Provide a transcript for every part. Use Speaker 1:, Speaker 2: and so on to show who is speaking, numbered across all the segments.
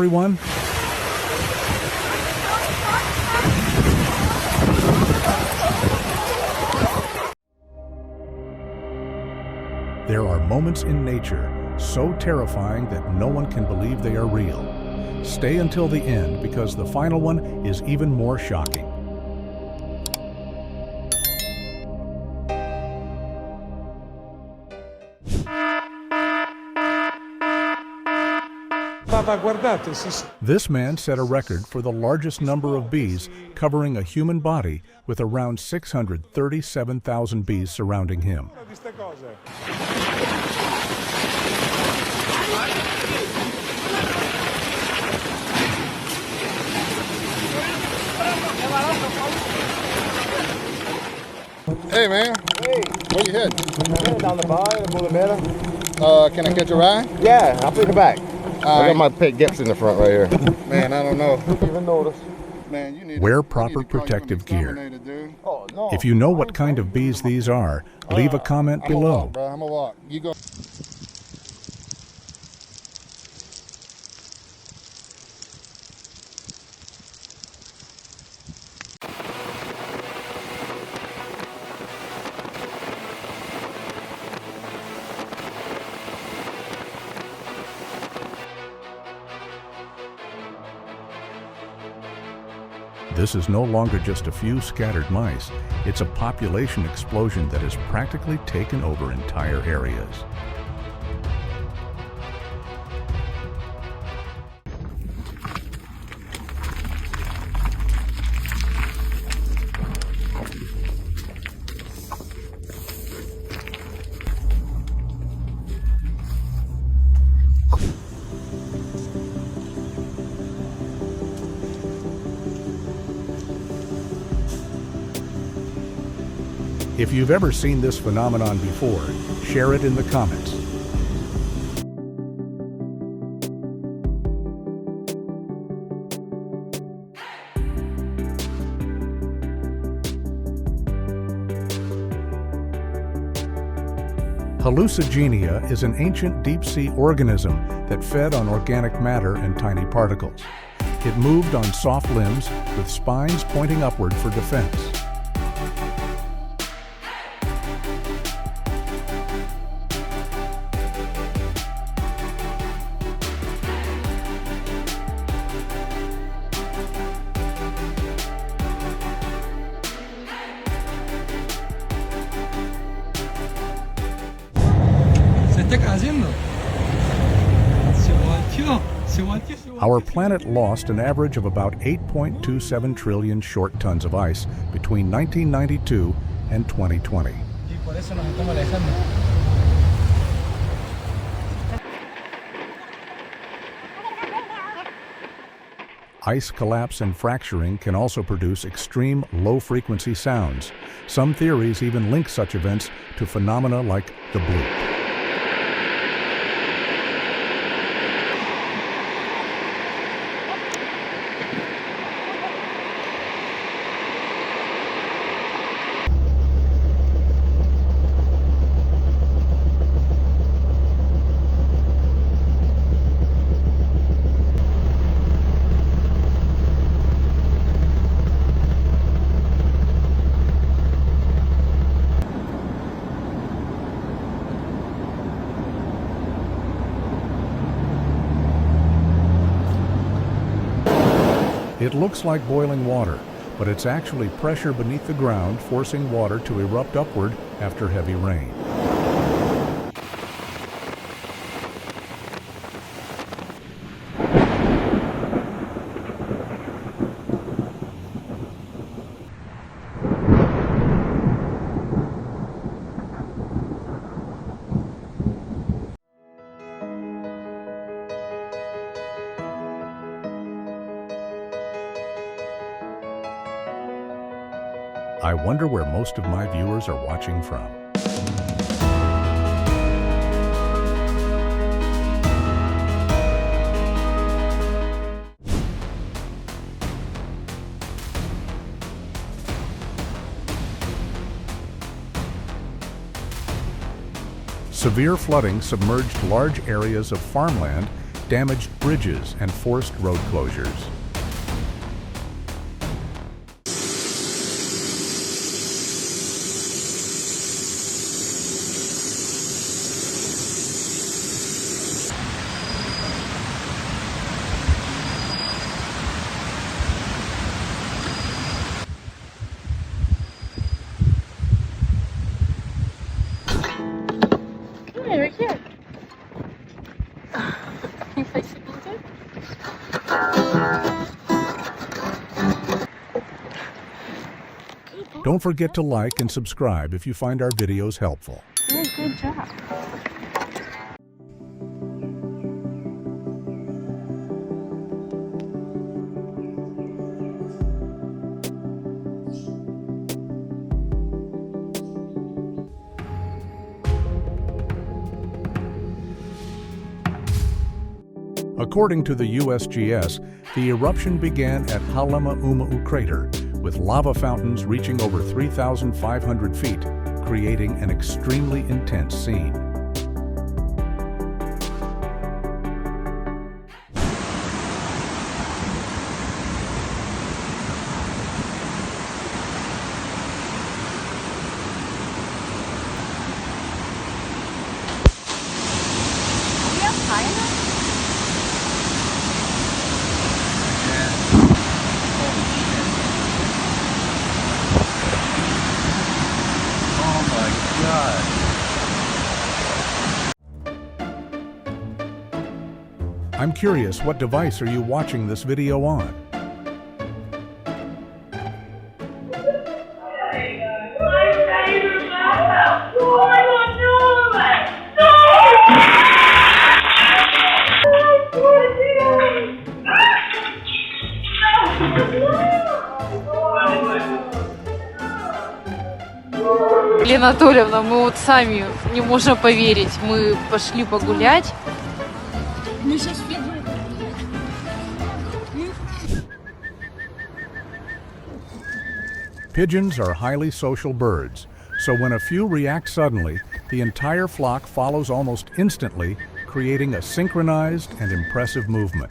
Speaker 1: everyone? There are moments in nature so terrifying that no one can believe they are real. Stay until the end because the final one is even more shocking. This man set a record for the largest number of bees covering a human body with around 637,000 bees surrounding him.
Speaker 2: Hey man,
Speaker 3: Hey,
Speaker 2: where you heading?
Speaker 3: I'm heading down the bar in Boulevard.
Speaker 2: Can I catch a ride?
Speaker 3: Yeah, I'll put it back. I
Speaker 2: right.
Speaker 3: got my pet Geps in the front right here.
Speaker 2: Man, I don't know.
Speaker 3: Didn't even notice.
Speaker 2: Man, you need
Speaker 1: Wear
Speaker 2: to,
Speaker 1: proper
Speaker 2: you need to call you an
Speaker 1: protective gear.
Speaker 2: exterminator, dude.
Speaker 3: Oh, no.
Speaker 1: If you know what kind of bees these are, leave a comment
Speaker 2: I'm a
Speaker 1: below.
Speaker 2: walk, bro. I'm a walk. You go.
Speaker 1: This is no longer just a few scattered mice. It's a population explosion that has practically taken over entire areas. If you've ever seen this phenomenon before, share it in the comments. Hallucigenia is an ancient deep-sea organism that fed on organic matter and tiny particles. It moved on soft limbs with spines pointing upward for defense. Our planet lost an average of about 8.27 trillion short tons of ice between 1992 and 2020. Ice collapse and fracturing can also produce extreme low-frequency sounds. Some theories even link such events to phenomena like the bloop. It looks like boiling water, but it's actually pressure beneath the ground forcing water to erupt upward after heavy rain. I wonder where most of my viewers are watching from. Severe flooding submerged large areas of farmland damaged bridges and forced road closures.
Speaker 4: Right here. If I see it.
Speaker 1: Don't forget to like and subscribe if you find our videos helpful.
Speaker 4: Good job.
Speaker 1: According to the USGS, the eruption began at Hallucigenia crater, with lava fountains reaching over 3,500 feet, creating an extremely intense scene. I'm curious, what device are you watching this video on?
Speaker 4: Лена Анатольевна, мы вот сами не можем поверить. Мы пошли погулять. Мы сейчас
Speaker 1: Pigeons are highly social birds, so when a few react suddenly, the entire flock follows almost instantly, creating a synchronized and impressive movement.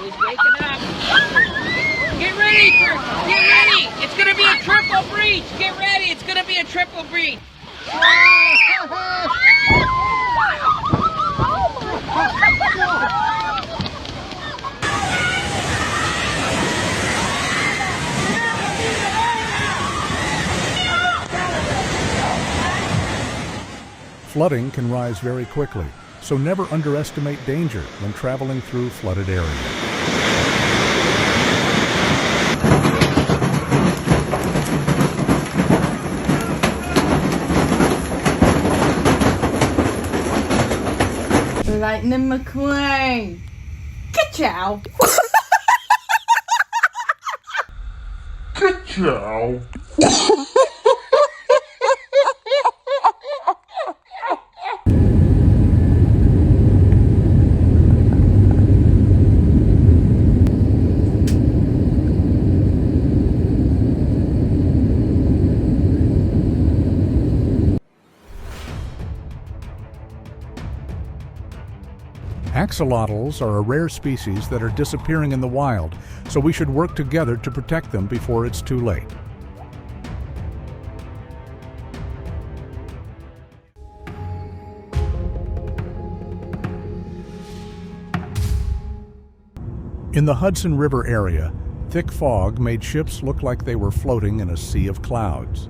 Speaker 5: He's waking up. Get ready, get ready. It's gonna be a triple breach. Get ready, it's gonna be a triple breach.
Speaker 1: Flooding can rise very quickly, so never underestimate danger when traveling through flooded areas.
Speaker 4: Lightning McQueen. Ka-chow.
Speaker 6: Ka-chow.
Speaker 1: Axolotls are a rare species that are disappearing in the wild, so we should work together to protect them before it's too late. In the Hudson River area, thick fog made ships look like they were floating in a sea of clouds.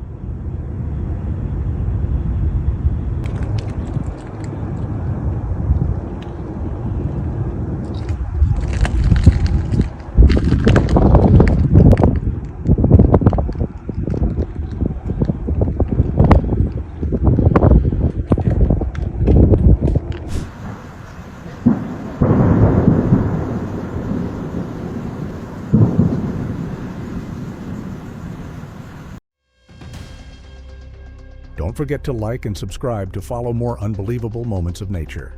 Speaker 1: Don't forget to like and subscribe to follow more unbelievable moments of nature.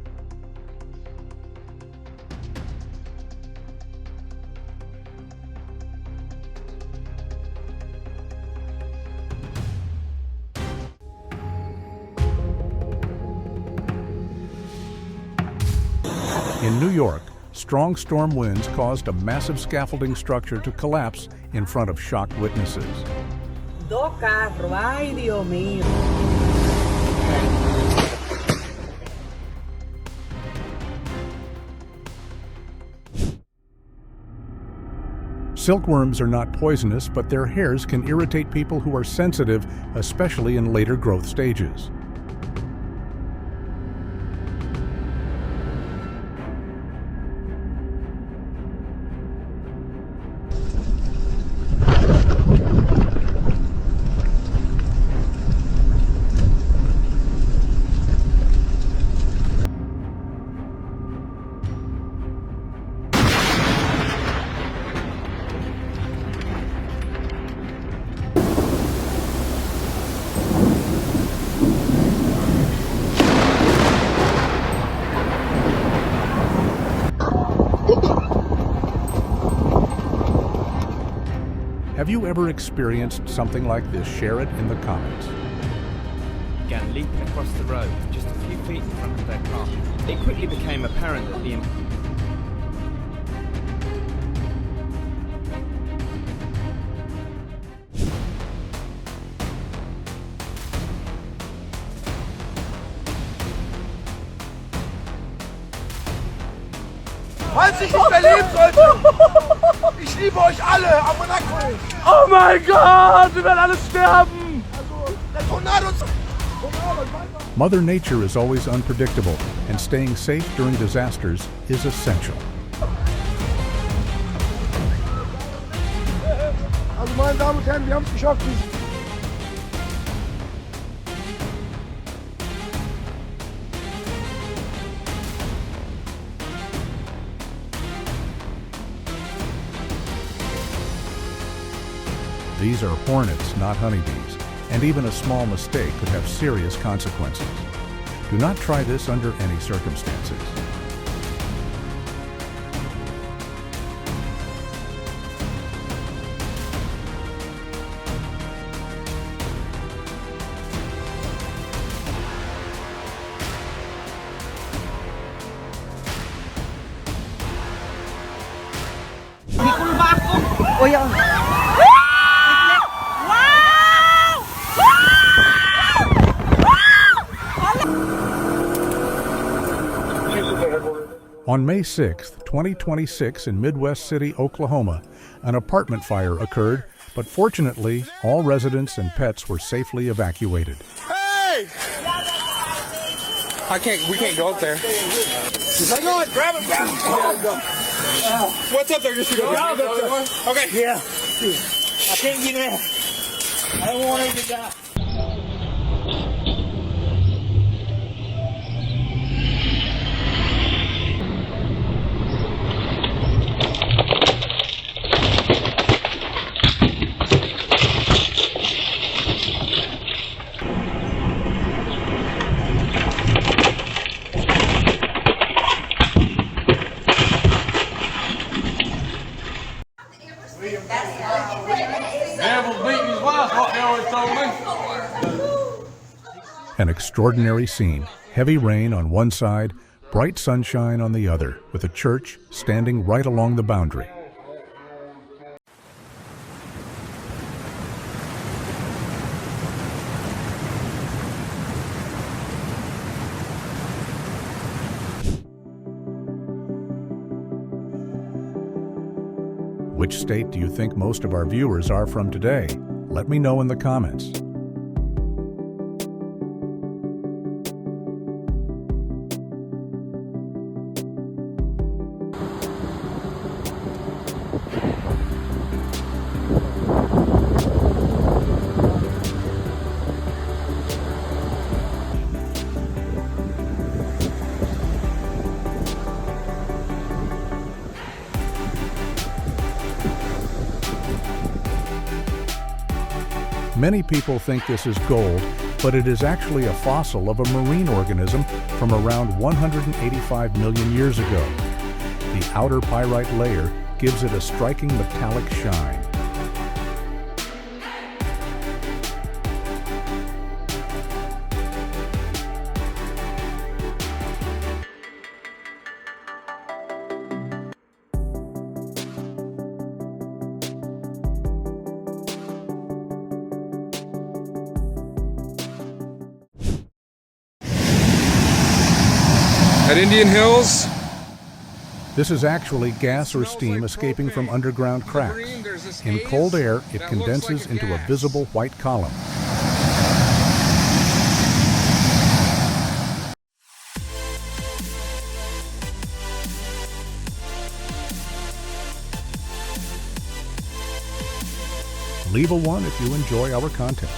Speaker 1: In New York, strong storm winds caused a massive scaffolding structure to collapse in front of shocked witnesses.
Speaker 6: Dos carros, ay Dios mío.
Speaker 1: Silkworms are not poisonous, but their hairs can irritate people who are sensitive, especially in later growth stages. Have you ever experienced something like this? Share it in the comments.
Speaker 7: Began leaping across the road just a few feet in front of their car. It quickly became apparent that the
Speaker 8: Falls ich nicht mehr leben sollte, ich liebe euch alle, am Monaco.
Speaker 9: Oh mein Gott, wir werden alle sterben!
Speaker 8: Also, der Tornado.
Speaker 1: Mother Nature is always unpredictable, and staying safe during disasters is essential.
Speaker 8: Also, meine Damen und Herren, wir haben es geschafft.
Speaker 1: These are hornets, not honeybees, and even a small mistake could have serious consequences. Do not try this under any circumstances.
Speaker 6: Oh ja.
Speaker 1: On May 6, 2026, in Midwest City, Oklahoma, an apartment fire occurred, but fortunately, all residents and pets were safely evacuated.
Speaker 8: Hey! We can't go up there. Hang on, grab it. What's up there? Just go. Okay.
Speaker 9: Yeah. I can't get in. I don't want him to die.
Speaker 1: An extraordinary scene. Heavy rain on one side, bright sunshine on the other, with a church standing right along the boundary. Which state do you think most of our viewers are from today? Let me know in the comments. Many people think this is gold, but it is actually a fossil of a marine organism from around 185 million years ago. The outer pyrite layer gives it a striking metallic shine.
Speaker 10: At Indian Hills,
Speaker 1: This is actually gas or steam escaping from underground cracks. In cold air, it condenses into a visible white column. Leave a 1 if you enjoy our content.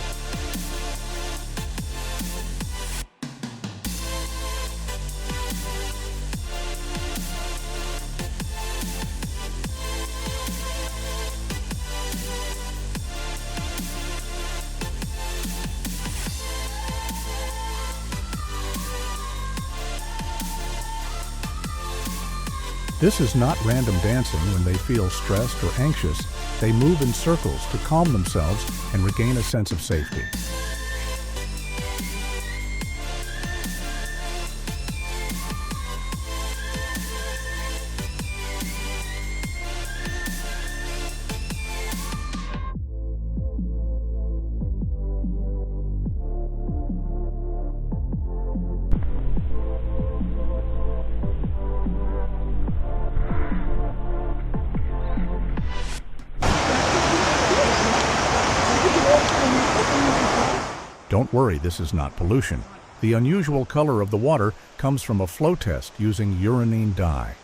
Speaker 1: This is not random dancing when they feel stressed or anxious. They move in circles to calm themselves and regain a sense of safety. Don't worry, this is not pollution. The unusual color of the water comes from a flow test using uranine dye.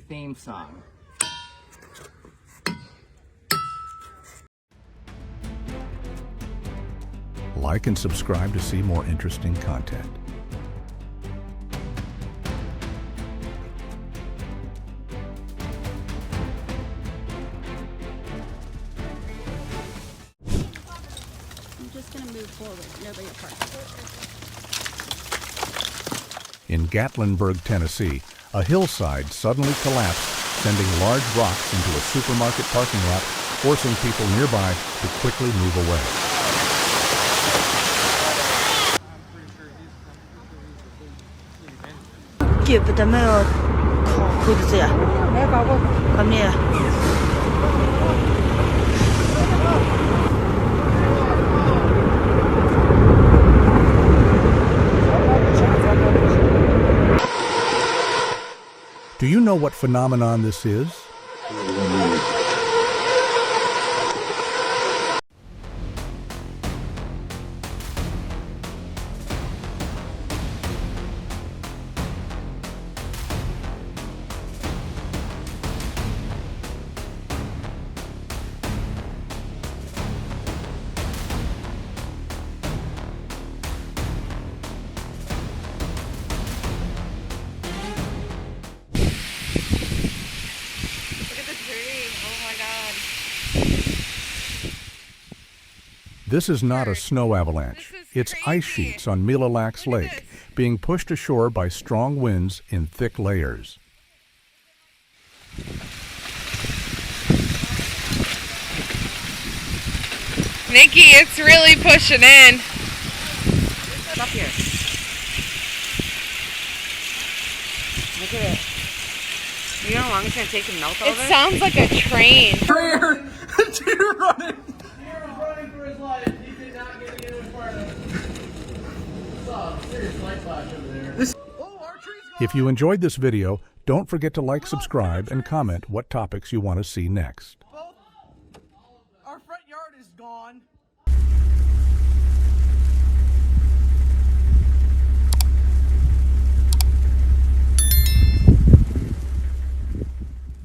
Speaker 9: Theme song.
Speaker 1: Like and subscribe to see more interesting content.
Speaker 11: I'm just going to move forward. Nobody apart.
Speaker 1: In Gatlinburg, Tennessee, a hillside suddenly collapsed, sending large rocks into a supermarket parking lot, forcing people nearby to quickly move away.
Speaker 6: Come here.
Speaker 1: Do you know what phenomenon this is? This is not a snow avalanche. It's ice sheets on Mille Lacs Lake, being pushed ashore by strong winds in thick layers.
Speaker 4: Nikki, it's really pushing in.
Speaker 6: Up here. Look at it. You know how long it's going to take to melt all
Speaker 4: It
Speaker 6: this?
Speaker 4: sounds like a train.
Speaker 8: Deer running.
Speaker 1: If you enjoyed this video, don't forget to like, subscribe, and comment what topics you want to see next.
Speaker 8: Our front yard is gone.